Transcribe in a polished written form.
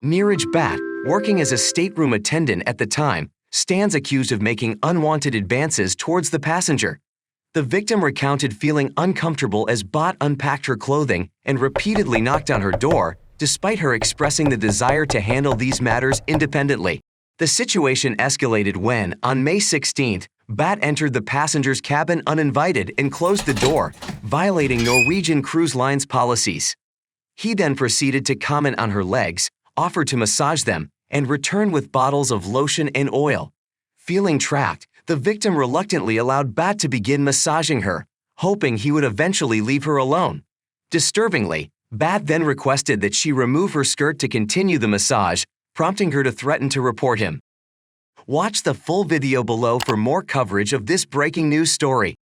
Neeraj Bhatt, working as a stateroom attendant at the time, stands accused of making unwanted advances towards the passenger. The victim recounted feeling uncomfortable as Bhatt unpacked her clothing and repeatedly knocked on her door, despite her expressing the desire to handle these matters independently. The situation escalated when, on May 16th, Bhatt entered the passenger's cabin uninvited and closed the door, violating Norwegian Cruise Line's policies. He then proceeded to comment on her legs, offered to massage them, and returned with bottles of lotion and oil. Feeling trapped, the victim reluctantly allowed Bhatt to begin massaging her, hoping he would eventually leave her alone. Disturbingly, Bhatt then requested that she remove her skirt to continue the massage, prompting her to threaten to report him. Watch the full video below for more coverage of this breaking news story.